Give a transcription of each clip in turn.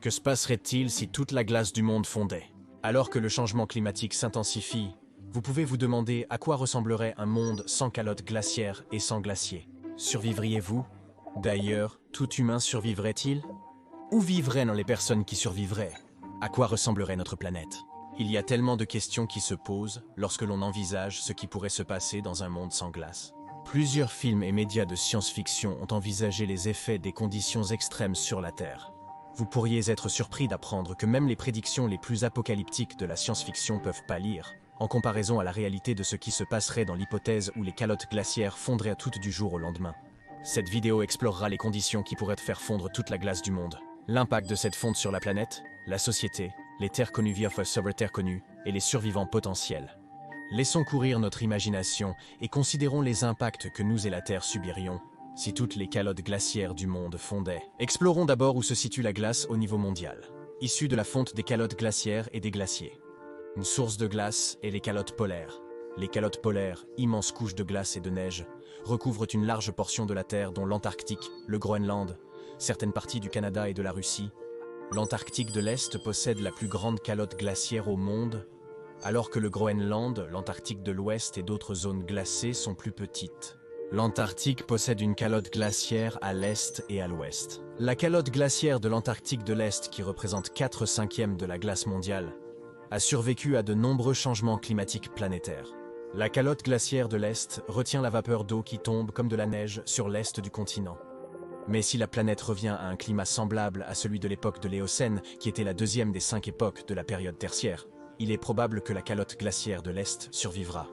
Que se passerait-il si toute la glace du monde fondait? Alors que le changement climatique s'intensifie, vous pouvez vous demander à quoi ressemblerait un monde sans calotte glaciaire et sans glacier. Survivriez-vous? D'ailleurs, tout humain survivrait-il? Où vivraient les personnes qui survivraient? À quoi ressemblerait notre planète? Il y a tellement de questions qui se posent lorsque l'on envisage ce qui pourrait se passer dans un monde sans glace. Plusieurs films et médias de science-fiction ont envisagé les effets des conditions extrêmes sur la Terre. Vous pourriez être surpris d'apprendre que même les prédictions les plus apocalyptiques de la science-fiction peuvent pâlir, en comparaison à la réalité de ce qui se passerait dans l'hypothèse où les calottes glaciaires fondraient toutes du jour au lendemain. Cette vidéo explorera les conditions qui pourraient faire fondre toute la glace du monde, l'impact de cette fonte sur la planète, la société, les terres connues vs terres connues et les survivants potentiels. Laissons courir notre imagination et considérons les impacts que nous et la Terre subirions si toutes les calottes glaciaires du monde fondaient. Explorons d'abord où se situe la glace au niveau mondial, issue de la fonte des calottes glaciaires et des glaciers. Une source de glace est les calottes polaires. Les calottes polaires, immenses couches de glace et de neige, recouvrent une large portion de la Terre dont l'Antarctique, le Groenland, certaines parties du Canada et de la Russie. L'Antarctique de l'Est possède la plus grande calotte glaciaire au monde, alors que le Groenland, l'Antarctique de l'Ouest et d'autres zones glacées sont plus petites. L'Antarctique possède une calotte glaciaire à l'Est et à l'Ouest. La calotte glaciaire de l'Antarctique de l'Est, qui représente 4/5 de la glace mondiale, a survécu à de nombreux changements climatiques planétaires. La calotte glaciaire de l'Est retient la vapeur d'eau qui tombe comme de la neige sur l'Est du continent. Mais si la planète revient à un climat semblable à celui de l'époque de l'Éocène, qui était la deuxième des 5 époques de la période tertiaire, il est probable que la calotte glaciaire de l'Est survivra.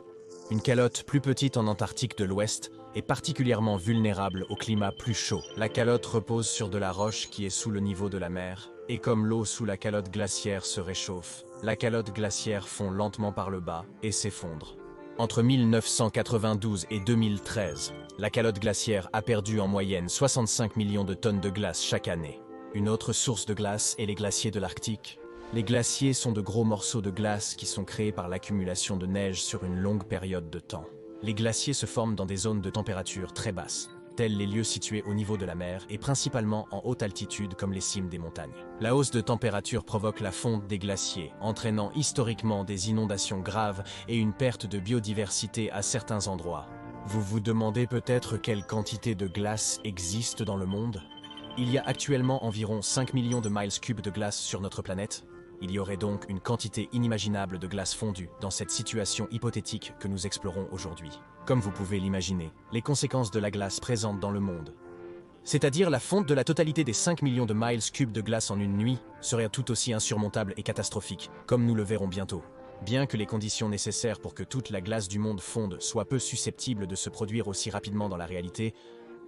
Une calotte plus petite en Antarctique de l'Ouest est particulièrement vulnérable au climat plus chaud. La calotte repose sur de la roche qui est sous le niveau de la mer, et comme l'eau sous la calotte glaciaire se réchauffe, la calotte glaciaire fond lentement par le bas et s'effondre. Entre 1992 et 2013, la calotte glaciaire a perdu en moyenne 65 millions de tonnes de glace chaque année. Une autre source de glace est les glaciers de l'Arctique. Les glaciers sont de gros morceaux de glace qui sont créés par l'accumulation de neige sur une longue période de temps. Les glaciers se forment dans des zones de température très basses, tels les lieux situés au niveau de la mer et principalement en haute altitude comme les cimes des montagnes. La hausse de température provoque la fonte des glaciers, entraînant historiquement des inondations graves et une perte de biodiversité à certains endroits. Vous vous demandez peut-être quelle quantité de glace existe dans le monde? Il y a actuellement environ 5 millions de miles cubes de glace sur notre planète. Il y aurait donc une quantité inimaginable de glace fondue dans cette situation hypothétique que nous explorons aujourd'hui. Comme vous pouvez l'imaginer, les conséquences de la glace présente dans le monde, c'est-à-dire la fonte de la totalité des 5 millions de miles cubes de glace en une nuit, seraient tout aussi insurmontables et catastrophiques, comme nous le verrons bientôt. Bien que les conditions nécessaires pour que toute la glace du monde fonde soient peu susceptibles de se produire aussi rapidement dans la réalité,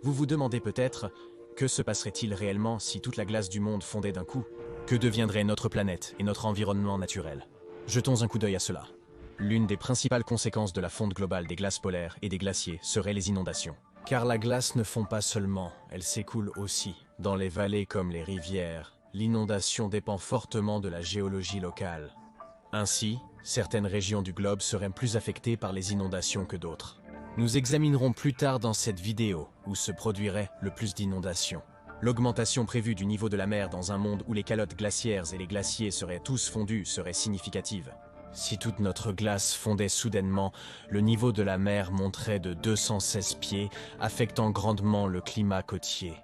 vous vous demandez peut-être: que se passerait-il réellement si toute la glace du monde fondait d'un coup? Que deviendrait notre planète et notre environnement naturel? Jetons un coup d'œil à cela. L'une des principales conséquences de la fonte globale des glaces polaires et des glaciers serait les inondations. Car la glace ne fond pas seulement, elle s'écoule aussi. Dans les vallées comme les rivières, l'inondation dépend fortement de la géologie locale. Ainsi, certaines régions du globe seraient plus affectées par les inondations que d'autres. Nous examinerons plus tard dans cette vidéo où se produirait le plus d'inondations. L'augmentation prévue du niveau de la mer dans un monde où les calottes glaciaires et les glaciers seraient tous fondus serait significative. Si toute notre glace fondait soudainement, le niveau de la mer monterait de 216 pieds, affectant grandement le climat côtier.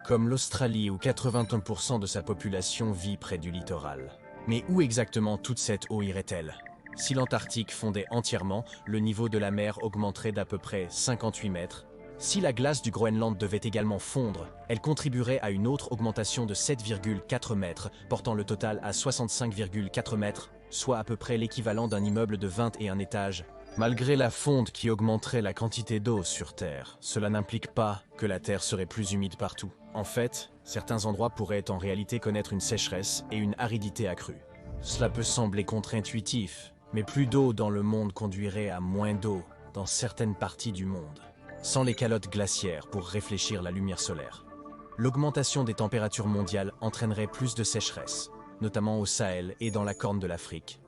Comme l'Australie où 81% de sa population vit près du littoral. Mais où exactement toute cette eau irait-elle? Si l'Antarctique fondait entièrement, le niveau de la mer augmenterait d'à peu près 58 mètres. Si la glace du Groenland devait également fondre, elle contribuerait à une autre augmentation de 7,4 mètres, portant le total à 65,4 mètres, soit à peu près l'équivalent d'un immeuble de 21 étages. Malgré la fonte qui augmenterait la quantité d'eau sur Terre, cela n'implique pas que la Terre serait plus humide partout. En fait, certains endroits pourraient en réalité connaître une sécheresse et une aridité accrue. Cela peut sembler contre-intuitif, mais plus d'eau dans le monde conduirait à moins d'eau dans certaines parties du monde, sans les calottes glaciaires pour réfléchir la lumière solaire. L'augmentation des températures mondiales entraînerait plus de sécheresse, notamment au Sahel et dans la Corne de l'Afrique.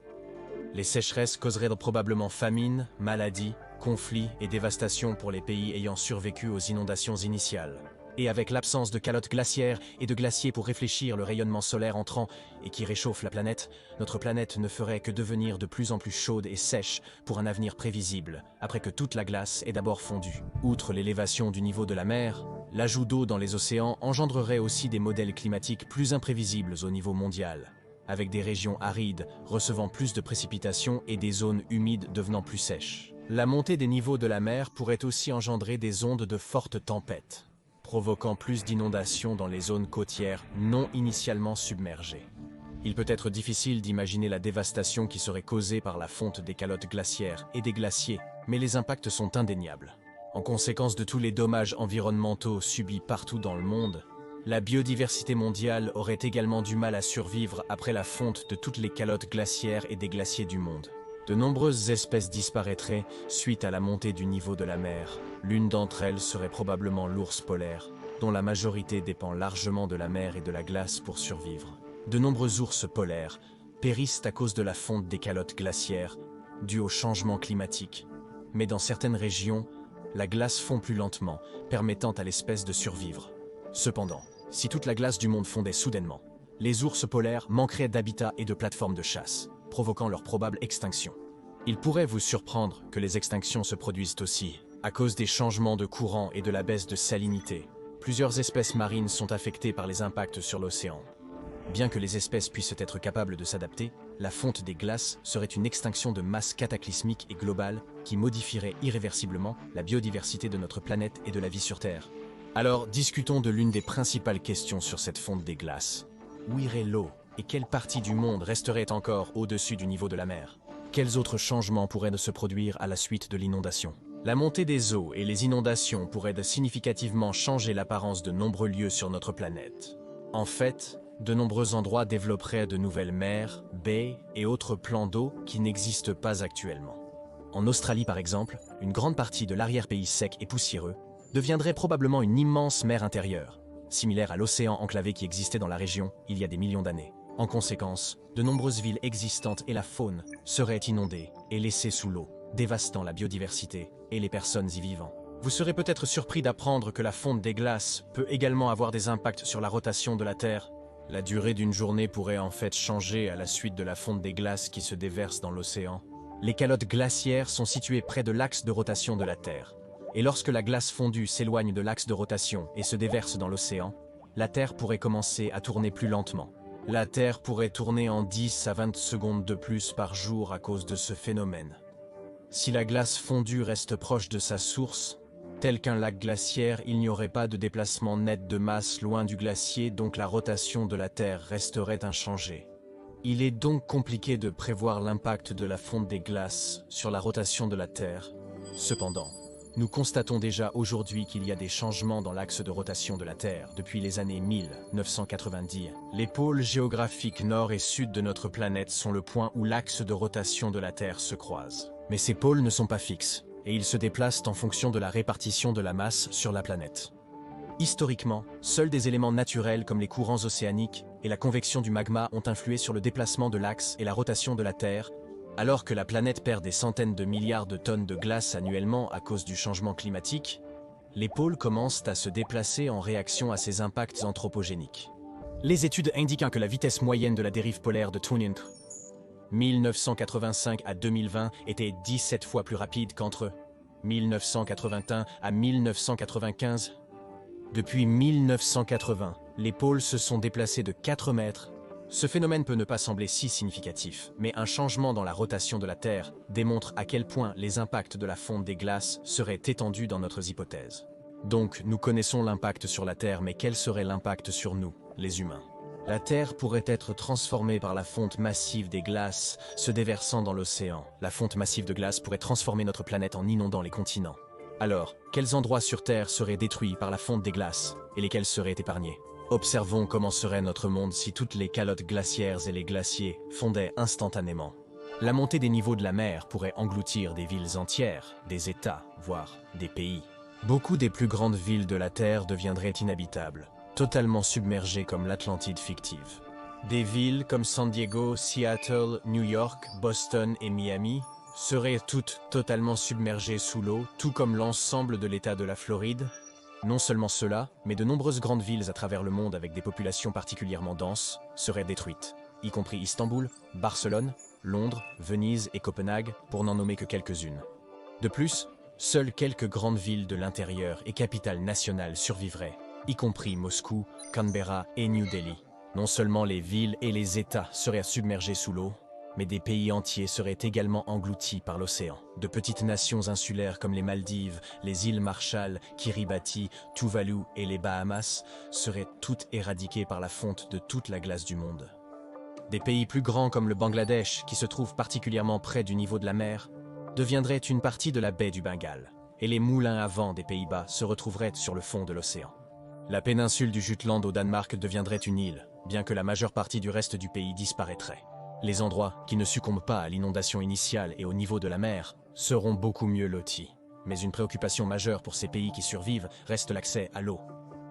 Les sécheresses causeraient probablement famine, maladies, conflits et dévastation pour les pays ayant survécu aux inondations initiales. Et avec l'absence de calottes glaciaires et de glaciers pour réfléchir le rayonnement solaire entrant et qui réchauffe la planète, notre planète ne ferait que devenir de plus en plus chaude et sèche pour un avenir prévisible, après que toute la glace est d'abord fondue. Outre l'élévation du niveau de la mer, l'ajout d'eau dans les océans engendrerait aussi des modèles climatiques plus imprévisibles au niveau mondial, avec des régions arides recevant plus de précipitations et des zones humides devenant plus sèches. La montée des niveaux de la mer pourrait aussi engendrer des ondes de fortes tempêtes, provoquant plus d'inondations dans les zones côtières non initialement submergées. Il peut être difficile d'imaginer la dévastation qui serait causée par la fonte des calottes glaciaires et des glaciers, mais les impacts sont indéniables. En conséquence de tous les dommages environnementaux subis partout dans le monde, la biodiversité mondiale aurait également du mal à survivre après la fonte de toutes les calottes glaciaires et des glaciers du monde. De nombreuses espèces disparaîtraient suite à la montée du niveau de la mer. L'une d'entre elles serait probablement l'ours polaire, dont la majorité dépend largement de la mer et de la glace pour survivre. De nombreux ours polaires périssent à cause de la fonte des calottes glaciaires, due au changement climatique. Mais dans certaines régions, la glace fond plus lentement, permettant à l'espèce de survivre. Cependant, si toute la glace du monde fondait soudainement, les ours polaires manqueraient d'habitat et de plateformes de chasse, provoquant leur probable extinction. Il pourrait vous surprendre que les extinctions se produisent aussi à cause des changements de courant et de la baisse de salinité. Plusieurs espèces marines sont affectées par les impacts sur l'océan. Bien que les espèces puissent être capables de s'adapter, la fonte des glaces serait une extinction de masse cataclysmique et globale qui modifierait irréversiblement la biodiversité de notre planète et de la vie sur Terre. Alors, discutons de l'une des principales questions sur cette fonte des glaces. Où irait l'eau et quelle partie du monde resterait encore au-dessus du niveau de la mer? Quels autres changements pourraient se produire à la suite de l'inondation? La montée des eaux et les inondations pourraient significativement changer l'apparence de nombreux lieux sur notre planète. En fait, de nombreux endroits développeraient de nouvelles mers, baies et autres plans d'eau qui n'existent pas actuellement. En Australie par exemple, une grande partie de l'arrière-pays sec et poussiéreux deviendrait probablement une immense mer intérieure, similaire à l'océan enclavé qui existait dans la région il y a des millions d'années. En conséquence, de nombreuses villes existantes et la faune seraient inondées et laissées sous l'eau, dévastant la biodiversité et les personnes y vivant. Vous serez peut-être surpris d'apprendre que la fonte des glaces peut également avoir des impacts sur la rotation de la Terre. La durée d'une journée pourrait en fait changer à la suite de la fonte des glaces qui se déversent dans l'océan. Les calottes glaciaires sont situées près de l'axe de rotation de la Terre. Et lorsque la glace fondue s'éloigne de l'axe de rotation et se déverse dans l'océan, la Terre pourrait commencer à tourner plus lentement. La Terre pourrait tourner en 10 à 20 secondes de plus par jour à cause de ce phénomène. Si la glace fondue reste proche de sa source, tel qu'un lac glaciaire, il n'y aurait pas de déplacement net de masse loin du glacier, donc la rotation de la Terre resterait inchangée. Il est donc compliqué de prévoir l'impact de la fonte des glaces sur la rotation de la Terre. Cependant, nous constatons déjà aujourd'hui qu'il y a des changements dans l'axe de rotation de la Terre depuis les années 1990. Les pôles géographiques nord et sud de notre planète sont le point où l'axe de rotation de la Terre se croise. Mais ces pôles ne sont pas fixes, et ils se déplacent en fonction de la répartition de la masse sur la planète. Historiquement, seuls des éléments naturels comme les courants océaniques et la convection du magma ont influé sur le déplacement de l'axe et la rotation de la Terre, alors que la planète perd des centaines de milliards de tonnes de glace annuellement à cause du changement climatique. Les pôles commencent à se déplacer en réaction à ces impacts anthropogéniques. Les études indiquent que la vitesse moyenne de la dérive polaire de 1985 à 2020 était 17 fois plus rapide qu'entre 1981 à 1995. Depuis 1980, les pôles se sont déplacés de 4 mètres. Ce phénomène peut ne pas sembler si significatif, mais un changement dans la rotation de la Terre démontre à quel point les impacts de la fonte des glaces seraient étendus dans notre hypothèse. Donc, nous connaissons l'impact sur la Terre, mais quel serait l'impact sur nous, les humains? La Terre pourrait être transformée par la fonte massive des glaces se déversant dans l'océan. La fonte massive de glace pourrait transformer notre planète en inondant les continents. Alors, quels endroits sur Terre seraient détruits par la fonte des glaces et lesquels seraient épargnés? Observons comment serait notre monde si toutes les calottes glaciaires et les glaciers fondaient instantanément. La montée des niveaux de la mer pourrait engloutir des villes entières, des États, voire des pays. Beaucoup des plus grandes villes de la Terre deviendraient inhabitables, totalement submergées comme l'Atlantide fictive. Des villes comme San Diego, Seattle, New York, Boston et Miami seraient toutes totalement submergées sous l'eau, tout comme l'ensemble de l'État de la Floride. Non seulement cela, mais de nombreuses grandes villes à travers le monde avec des populations particulièrement denses seraient détruites, y compris Istanbul, Barcelone, Londres, Venise et Copenhague, pour n'en nommer que quelques-unes. De plus, seules quelques grandes villes de l'intérieur et capitales nationales survivraient, y compris Moscou, Canberra et New Delhi. Non seulement les villes et les États seraient submergés sous l'eau, mais des pays entiers seraient également engloutis par l'océan. De petites nations insulaires comme les Maldives, les îles Marshall, Kiribati, Tuvalu et les Bahamas seraient toutes éradiquées par la fonte de toute la glace du monde. Des pays plus grands comme le Bangladesh, qui se trouve particulièrement près du niveau de la mer, deviendraient une partie de la baie du Bengale, et les moulins à vent des Pays-Bas se retrouveraient sur le fond de l'océan. La péninsule du Jutland au Danemark deviendrait une île, bien que la majeure partie du reste du pays disparaîtrait. Les endroits qui ne succombent pas à l'inondation initiale et au niveau de la mer seront beaucoup mieux lotis. Mais une préoccupation majeure pour ces pays qui survivent reste l'accès à l'eau.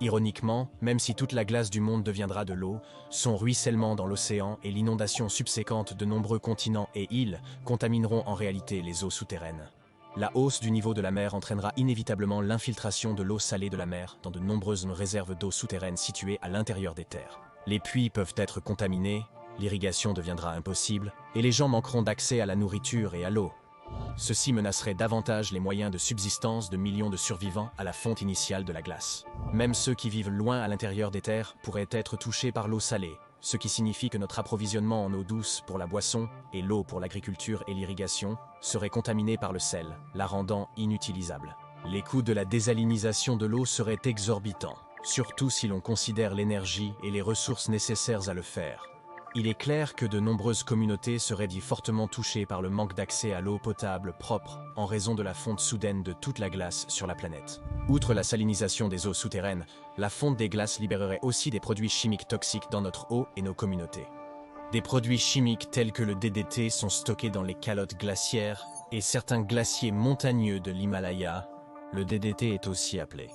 Ironiquement, même si toute la glace du monde deviendra de l'eau, son ruissellement dans l'océan et l'inondation subséquente de nombreux continents et îles contamineront en réalité les eaux souterraines. La hausse du niveau de la mer entraînera inévitablement l'infiltration de l'eau salée de la mer dans de nombreuses réserves d'eau souterraines situées à l'intérieur des terres. Les puits peuvent être contaminés, l'irrigation deviendra impossible, et les gens manqueront d'accès à la nourriture et à l'eau. Ceci menacerait davantage les moyens de subsistance de millions de survivants à la fonte initiale de la glace. Même ceux qui vivent loin à l'intérieur des terres pourraient être touchés par l'eau salée, ce qui signifie que notre approvisionnement en eau douce pour la boisson et l'eau pour l'agriculture et l'irrigation serait contaminé par le sel, la rendant inutilisable. Les coûts de la désalinisation de l'eau seraient exorbitants, surtout si l'on considère l'énergie et les ressources nécessaires à le faire. Il est clair que de nombreuses communautés seraient fortement touchées par le manque d'accès à l'eau potable propre en raison de la fonte soudaine de toute la glace sur la planète. Outre la salinisation des eaux souterraines, la fonte des glaces libérerait aussi des produits chimiques toxiques dans notre eau et nos communautés. Des produits chimiques tels que le DDT sont stockés dans les calottes glaciaires et certains glaciers montagneux de l'Himalaya. Le DDT est aussi appelé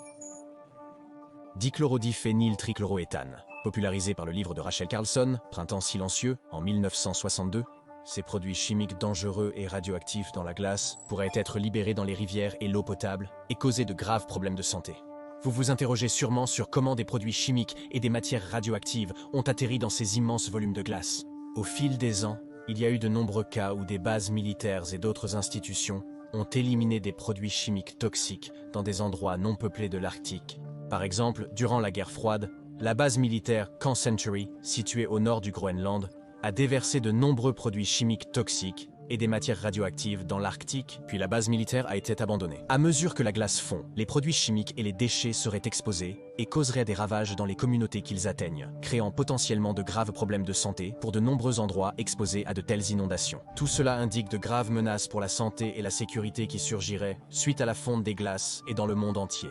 dichlorodiphényltrichloroéthane. Popularisé par le livre de Rachel Carlson, Printemps silencieux, en 1962, ces produits chimiques dangereux et radioactifs dans la glace pourraient être libérés dans les rivières et l'eau potable et causer de graves problèmes de santé. Vous vous interrogez sûrement sur comment des produits chimiques et des matières radioactives ont atterri dans ces immenses volumes de glace. Au fil des ans, il y a eu de nombreux cas où des bases militaires et d'autres institutions ont éliminé des produits chimiques toxiques dans des endroits non peuplés de l'Arctique. Par exemple, durant la guerre froide, la base militaire Camp Century, située au nord du Groenland, a déversé de nombreux produits chimiques toxiques et des matières radioactives dans l'Arctique, puis la base militaire a été abandonnée. À mesure que la glace fond, les produits chimiques et les déchets seraient exposés et causeraient des ravages dans les communautés qu'ils atteignent, créant potentiellement de graves problèmes de santé pour de nombreux endroits exposés à de telles inondations. Tout cela indique de graves menaces pour la santé et la sécurité qui surgiraient suite à la fonte des glaces et dans le monde entier.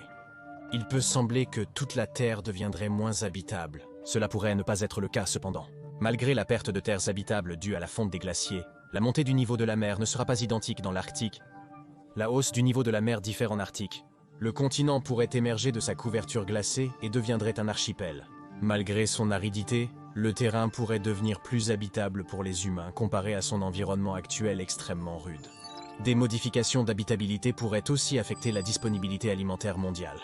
Il peut sembler que toute la Terre deviendrait moins habitable. Cela pourrait ne pas être le cas cependant. Malgré la perte de terres habitables due à la fonte des glaciers, la montée du niveau de la mer ne sera pas identique dans l'Arctique. La hausse du niveau de la mer diffère en Arctique. Le continent pourrait émerger de sa couverture glacée et deviendrait un archipel. Malgré son aridité, le terrain pourrait devenir plus habitable pour les humains comparé à son environnement actuel extrêmement rude. Des modifications d'habitabilité pourraient aussi affecter la disponibilité alimentaire mondiale.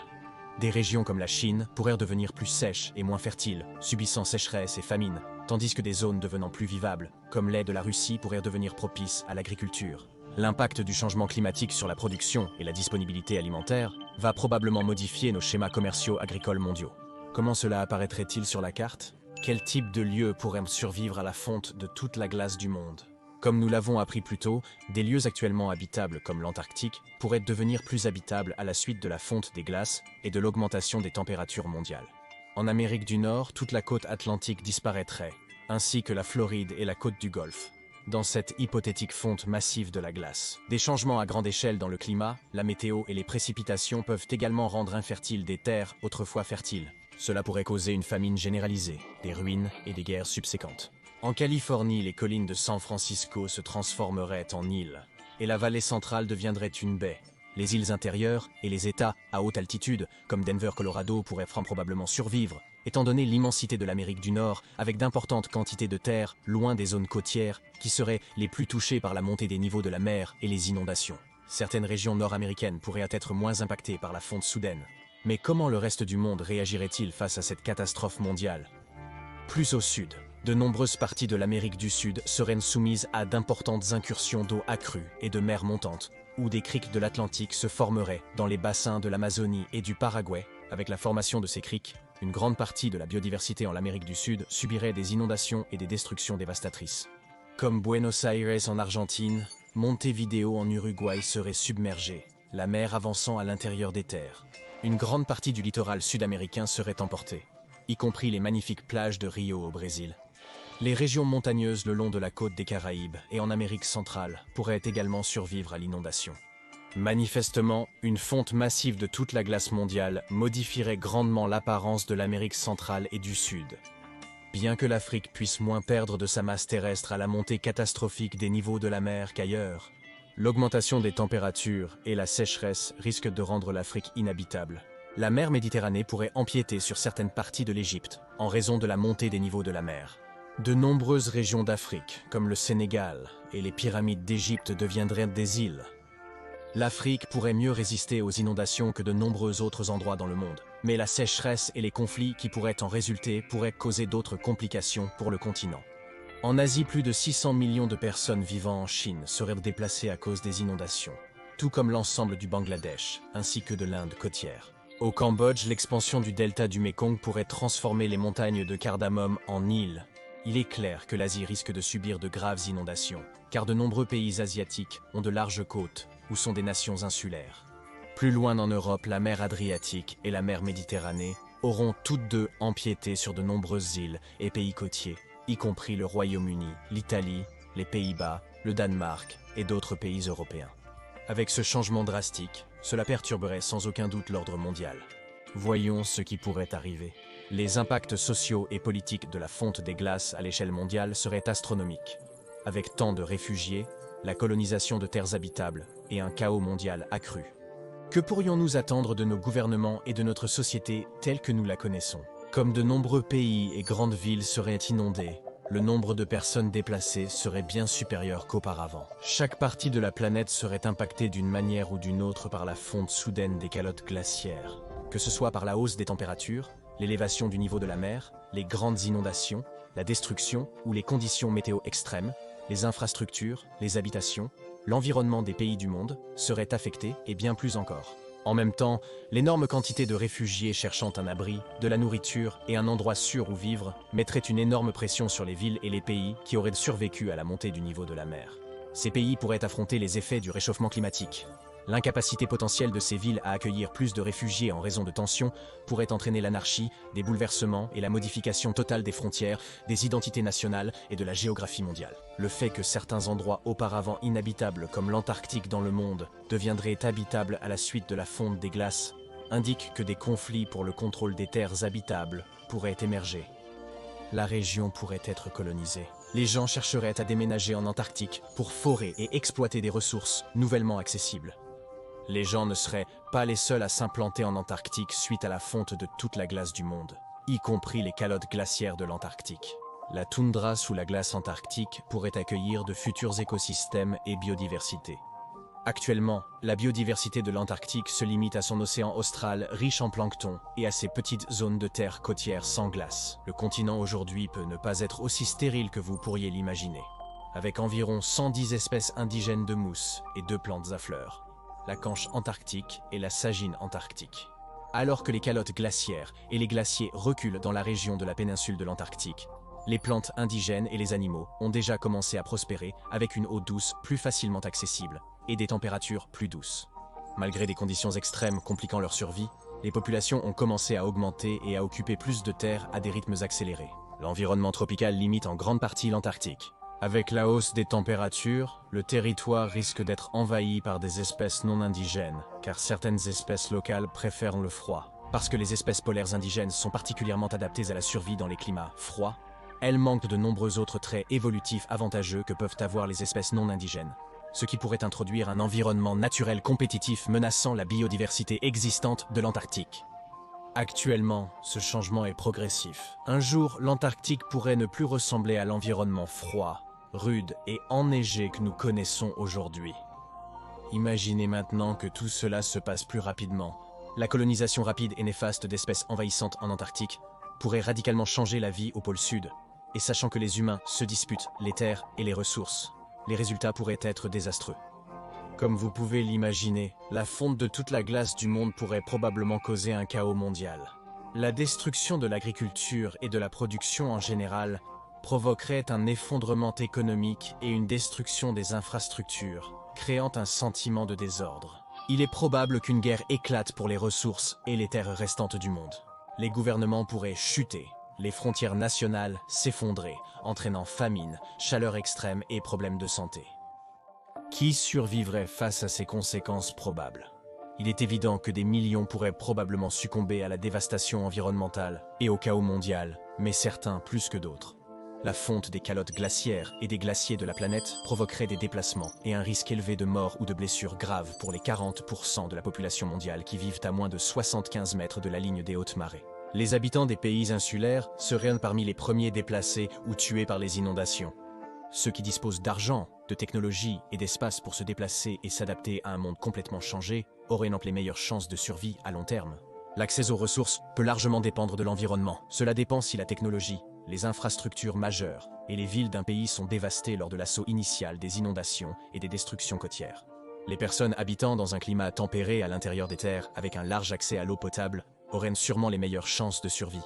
Des régions comme la Chine pourraient devenir plus sèches et moins fertiles, subissant sécheresse et famine, tandis que des zones devenant plus vivables, comme l'est de la Russie, pourraient devenir propices à l'agriculture. L'impact du changement climatique sur la production et la disponibilité alimentaire va probablement modifier nos schémas commerciaux agricoles mondiaux. Comment cela apparaîtrait-il sur la carte? Quel type de lieux pourrait survivre à la fonte de toute la glace du monde? Comme nous l'avons appris plus tôt, des lieux actuellement habitables comme l'Antarctique pourraient devenir plus habitables à la suite de la fonte des glaces et de l'augmentation des températures mondiales. En Amérique du Nord, toute la côte atlantique disparaîtrait, ainsi que la Floride et la côte du Golfe. Dans cette hypothétique fonte massive de la glace, des changements à grande échelle dans le climat, la météo et les précipitations peuvent également rendre infertiles des terres autrefois fertiles. Cela pourrait causer une famine généralisée, des ruines et des guerres subséquentes. En Californie, les collines de San Francisco se transformeraient en îles, et la vallée centrale deviendrait une baie. Les îles intérieures et les États à haute altitude, comme Denver, Colorado, pourraient probablement survivre, étant donné l'immensité de l'Amérique du Nord, avec d'importantes quantités de terre loin des zones côtières, qui seraient les plus touchées par la montée des niveaux de la mer et les inondations. Certaines régions nord-américaines pourraient être moins impactées par la fonte soudaine. Mais comment le reste du monde réagirait-il face à cette catastrophe mondiale? Plus au sud, de nombreuses parties de l'Amérique du Sud seraient soumises à d'importantes incursions d'eau accrue et de mer montante, où des criques de l'Atlantique se formeraient dans les bassins de l'Amazonie et du Paraguay. Avec la formation de ces criques, une grande partie de la biodiversité en Amérique du Sud subirait des inondations et des destructions dévastatrices. Comme Buenos Aires en Argentine, Montevideo en Uruguay serait submergée, la mer avançant à l'intérieur des terres. Une grande partie du littoral sud-américain serait emportée, y compris les magnifiques plages de Rio au Brésil. Les régions montagneuses le long de la côte des Caraïbes et en Amérique centrale pourraient également survivre à l'inondation. Manifestement, une fonte massive de toute la glace mondiale modifierait grandement l'apparence de l'Amérique centrale et du Sud. Bien que l'Afrique puisse moins perdre de sa masse terrestre à la montée catastrophique des niveaux de la mer qu'ailleurs, l'augmentation des températures et la sécheresse risquent de rendre l'Afrique inhabitable. La mer Méditerranée pourrait empiéter sur certaines parties de l'Égypte en raison de la montée des niveaux de la mer. De nombreuses régions d'Afrique, comme le Sénégal et les pyramides d'Égypte, deviendraient des îles. L'Afrique pourrait mieux résister aux inondations que de nombreux autres endroits dans le monde, mais la sécheresse et les conflits qui pourraient en résulter pourraient causer d'autres complications pour le continent. En Asie, plus de 600 millions de personnes vivant en Chine seraient déplacées à cause des inondations, tout comme l'ensemble du Bangladesh, ainsi que de l'Inde côtière. Au Cambodge, l'expansion du delta du Mékong pourrait transformer les montagnes de cardamome en îles. Il est clair que l'Asie risque de subir de graves inondations, car de nombreux pays asiatiques ont de larges côtes ou sont des nations insulaires. Plus loin en Europe, la mer Adriatique et la mer Méditerranée auront toutes deux empiété sur de nombreuses îles et pays côtiers, y compris le Royaume-Uni, l'Italie, les Pays-Bas, le Danemark et d'autres pays européens. Avec ce changement drastique, cela perturberait sans aucun doute l'ordre mondial. Voyons ce qui pourrait arriver. Les impacts sociaux et politiques de la fonte des glaces à l'échelle mondiale seraient astronomiques. Avec tant de réfugiés, la colonisation de terres habitables et un chaos mondial accru. Que pourrions-nous attendre de nos gouvernements et de notre société telle que nous la connaissons? Comme de nombreux pays et grandes villes seraient inondés, le nombre de personnes déplacées serait bien supérieur qu'auparavant. Chaque partie de la planète serait impactée d'une manière ou d'une autre par la fonte soudaine des calottes glaciaires. Que ce soit par la hausse des températures, l'élévation du niveau de la mer, les grandes inondations, la destruction ou les conditions météo extrêmes, les infrastructures, les habitations, l'environnement des pays du monde seraient affectés et bien plus encore. En même temps, l'énorme quantité de réfugiés cherchant un abri, de la nourriture et un endroit sûr où vivre mettrait une énorme pression sur les villes et les pays qui auraient survécu à la montée du niveau de la mer. Ces pays pourraient affronter les effets du réchauffement climatique. L'incapacité potentielle de ces villes à accueillir plus de réfugiés en raison de tensions pourrait entraîner l'anarchie, des bouleversements et la modification totale des frontières, des identités nationales et de la géographie mondiale. Le fait que certains endroits auparavant inhabitables comme l'Antarctique dans le monde deviendraient habitables à la suite de la fonte des glaces indique que des conflits pour le contrôle des terres habitables pourraient émerger. La région pourrait être colonisée. Les gens chercheraient à déménager en Antarctique pour forer et exploiter des ressources nouvellement accessibles. Les gens ne seraient pas les seuls à s'implanter en Antarctique suite à la fonte de toute la glace du monde, y compris les calottes glaciaires de l'Antarctique. La toundra sous la glace antarctique pourrait accueillir de futurs écosystèmes et biodiversité. Actuellement, la biodiversité de l'Antarctique se limite à son océan austral riche en plancton et à ses petites zones de terre côtières sans glace. Le continent aujourd'hui peut ne pas être aussi stérile que vous pourriez l'imaginer, avec environ 110 espèces indigènes de mousses et 2 plantes à fleurs, la canche antarctique et la sagine antarctique. Alors que les calottes glaciaires et les glaciers reculent dans la région de la péninsule de l'Antarctique, les plantes indigènes et les animaux ont déjà commencé à prospérer avec une eau douce plus facilement accessible et des températures plus douces. Malgré des conditions extrêmes compliquant leur survie, les populations ont commencé à augmenter et à occuper plus de terres à des rythmes accélérés. L'environnement tropical limite en grande partie l'Antarctique. Avec la hausse des températures, le territoire risque d'être envahi par des espèces non indigènes, car certaines espèces locales préfèrent le froid. Parce que les espèces polaires indigènes sont particulièrement adaptées à la survie dans les climats froids, elles manquent de nombreux autres traits évolutifs avantageux que peuvent avoir les espèces non indigènes, ce qui pourrait introduire un environnement naturel compétitif menaçant la biodiversité existante de l'Antarctique. Actuellement, ce changement est progressif. Un jour, l'Antarctique pourrait ne plus ressembler à l'environnement froid, rude et enneigé que nous connaissons aujourd'hui. Imaginez maintenant que tout cela se passe plus rapidement, La colonisation rapide et néfaste d'espèces envahissantes en Antarctique pourrait radicalement changer la vie au pôle Sud, et sachant que les humains se disputent les terres et les ressources, les résultats pourraient être désastreux. Comme vous pouvez l'imaginer, la fonte de toute la glace du monde pourrait probablement causer un chaos mondial. La destruction de l'agriculture et de la production en général provoquerait un effondrement économique et une destruction des infrastructures, créant un sentiment de désordre. Il est probable qu'une guerre éclate pour les ressources et les terres restantes du monde. Les gouvernements pourraient chuter, les frontières nationales s'effondrer, entraînant famine, chaleur extrême et problèmes de santé. Qui survivrait face à ces conséquences probables? Il est évident que des millions pourraient probablement succomber à la dévastation environnementale et au chaos mondial, mais certains plus que d'autres. La fonte des calottes glaciaires et des glaciers de la planète provoquerait des déplacements et un risque élevé de mort ou de blessures graves pour les 40% de la population mondiale qui vivent à moins de 75 mètres de la ligne des hautes marées. Les habitants des pays insulaires seraient parmi les premiers déplacés ou tués par les inondations. Ceux qui disposent d'argent, de technologie et d'espace pour se déplacer et s'adapter à un monde complètement changé auraient donc les meilleures chances de survie à long terme. L'accès aux ressources peut largement dépendre de l'environnement. Cela dépend si la technologie, les infrastructures majeures et les villes d'un pays sont dévastées lors de l'assaut initial des inondations et des destructions côtières. Les personnes habitant dans un climat tempéré à l'intérieur des terres avec un large accès à l'eau potable auraient sûrement les meilleures chances de survie.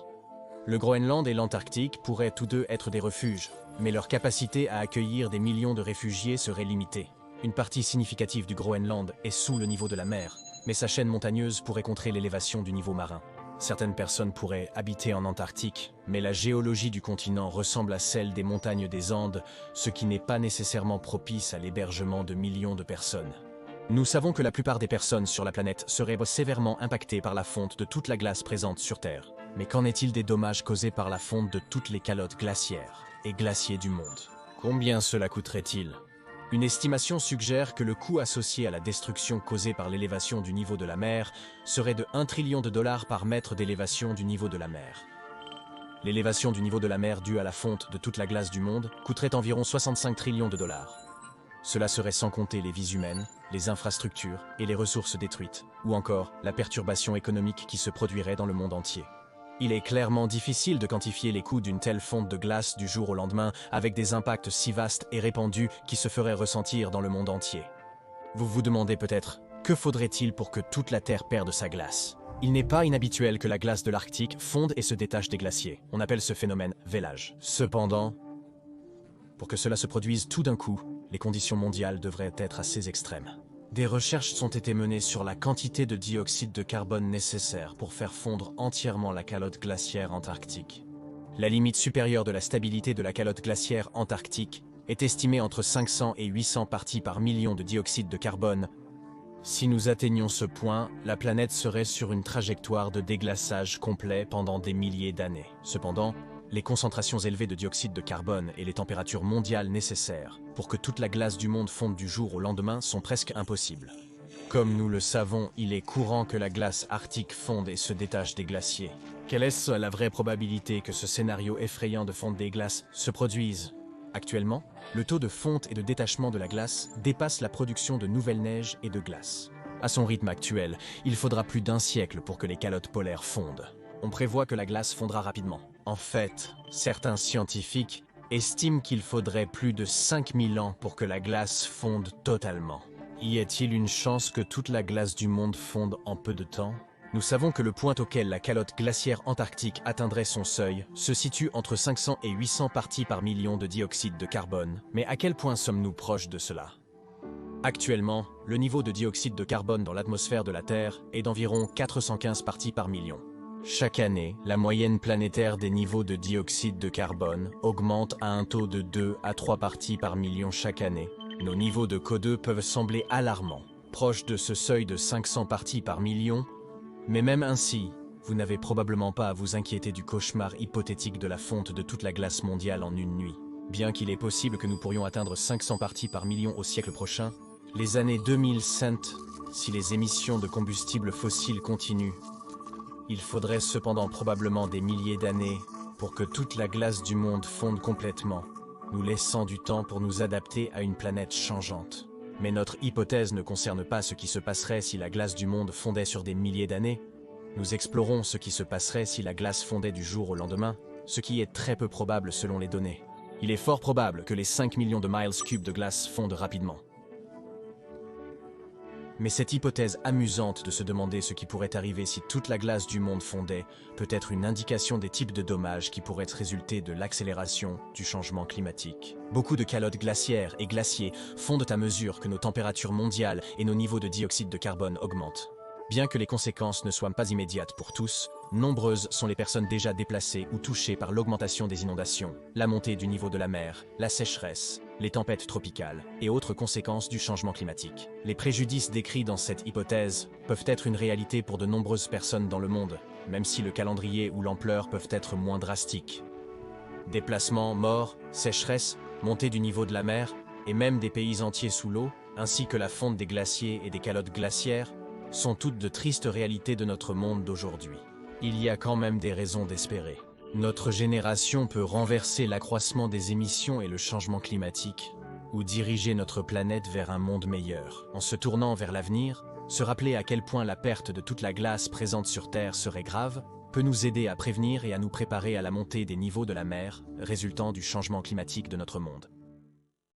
Le Groenland et l'Antarctique pourraient tous deux être des refuges, mais leur capacité à accueillir des millions de réfugiés serait limitée. Une partie significative du Groenland est sous le niveau de la mer, mais sa chaîne montagneuse pourrait contrer l'élévation du niveau marin. Certaines personnes pourraient habiter en Antarctique, mais la géologie du continent ressemble à celle des montagnes des Andes, ce qui n'est pas nécessairement propice à l'hébergement de millions de personnes. Nous savons que la plupart des personnes sur la planète seraient sévèrement impactées par la fonte de toute la glace présente sur Terre. Mais qu'en est-il des dommages causés par la fonte de toutes les calottes glaciaires et glaciers du monde? Combien cela coûterait-il? Une estimation suggère que le coût associé à la destruction causée par l'élévation du niveau de la mer serait de 1 trillion de dollars par mètre d'élévation du niveau de la mer. L'élévation du niveau de la mer due à la fonte de toute la glace du monde coûterait environ 65 trillions de dollars. Cela serait sans compter les vies humaines, les infrastructures et les ressources détruites, ou encore la perturbation économique qui se produirait dans le monde entier. Il est clairement difficile de quantifier les coûts d'une telle fonte de glace du jour au lendemain avec des impacts si vastes et répandus qui se feraient ressentir dans le monde entier. Vous vous demandez peut-être, que faudrait-il pour que toute la Terre perde sa glace? Il n'est pas inhabituel que la glace de l'Arctique fonde et se détache des glaciers. On appelle ce phénomène vélage. Cependant, pour que cela se produise tout d'un coup, les conditions mondiales devraient être assez extrêmes. Des recherches ont été menées sur la quantité de dioxyde de carbone nécessaire pour faire fondre entièrement la calotte glaciaire antarctique. La limite supérieure de la stabilité de la calotte glaciaire antarctique est estimée entre 500 et 800 parties par million de dioxyde de carbone. Si nous atteignions ce point, la planète serait sur une trajectoire de déglaçage complet pendant des milliers d'années. Cependant, les concentrations élevées de dioxyde de carbone et les températures mondiales nécessaires pour que toute la glace du monde fonde du jour au lendemain sont presque impossibles. Comme nous le savons, il est courant que la glace arctique fonde et se détache des glaciers. Quelle est la vraie probabilité que ce scénario effrayant de fonte des glaces se produise? Actuellement, le taux de fonte et de détachement de la glace dépasse la production de nouvelles neiges et de glace. À son rythme actuel, il faudra plus d'1 siècle pour que les calottes polaires fondent. On prévoit que la glace fondra rapidement. En fait, certains scientifiques estiment qu'il faudrait plus de 5000 ans pour que la glace fonde totalement. Y a-t-il une chance que toute la glace du monde fonde en peu de temps? Nous savons que le point auquel la calotte glaciaire antarctique atteindrait son seuil se situe entre 500 et 800 parties par million de dioxyde de carbone. Mais à quel point sommes-nous proches de cela? Actuellement, le niveau de dioxyde de carbone dans l'atmosphère de la Terre est d'environ 415 parties par million. Chaque année, la moyenne planétaire des niveaux de dioxyde de carbone augmente à un taux de 2 à 3 parties par million chaque année. Nos niveaux de CO2 peuvent sembler alarmants, proches de ce seuil de 500 parties par million, mais même ainsi, vous n'avez probablement pas à vous inquiéter du cauchemar hypothétique de la fonte de toute la glace mondiale en une nuit. Bien qu'il est possible que nous pourrions atteindre 500 parties par million au siècle prochain, les années 2100, si les émissions de combustibles fossiles continuent, il faudrait cependant probablement des milliers d'années pour que toute la glace du monde fonde complètement, nous laissant du temps pour nous adapter à une planète changeante. Mais notre hypothèse ne concerne pas ce qui se passerait si la glace du monde fondait sur des milliers d'années. Nous explorons ce qui se passerait si la glace fondait du jour au lendemain, ce qui est très peu probable selon les données. Il est fort probable que les 5 millions de miles cubes de glace fondent rapidement. Mais cette hypothèse amusante de se demander ce qui pourrait arriver si toute la glace du monde fondait peut être une indication des types de dommages qui pourraient résulter de l'accélération du changement climatique. Beaucoup de calottes glaciaires et glaciers fondent à mesure que nos températures mondiales et nos niveaux de dioxyde de carbone augmentent. Bien que les conséquences ne soient pas immédiates pour tous, nombreuses sont les personnes déjà déplacées ou touchées par l'augmentation des inondations, la montée du niveau de la mer, la sécheresse, les tempêtes tropicales et autres conséquences du changement climatique. Les préjudices décrits dans cette hypothèse peuvent être une réalité pour de nombreuses personnes dans le monde, même si le calendrier ou l'ampleur peuvent être moins drastiques. Déplacements, morts, sécheresse, montée du niveau de la mer et même des pays entiers sous l'eau, ainsi que la fonte des glaciers et des calottes glaciaires, sont toutes de tristes réalités de notre monde d'aujourd'hui. Il y a quand même des raisons d'espérer. Notre génération peut renverser l'accroissement des émissions et le changement climatique, ou diriger notre planète vers un monde meilleur. En se tournant vers l'avenir, se rappeler à quel point la perte de toute la glace présente sur Terre serait grave, peut nous aider à prévenir et à nous préparer à la montée des niveaux de la mer résultant du changement climatique de notre monde.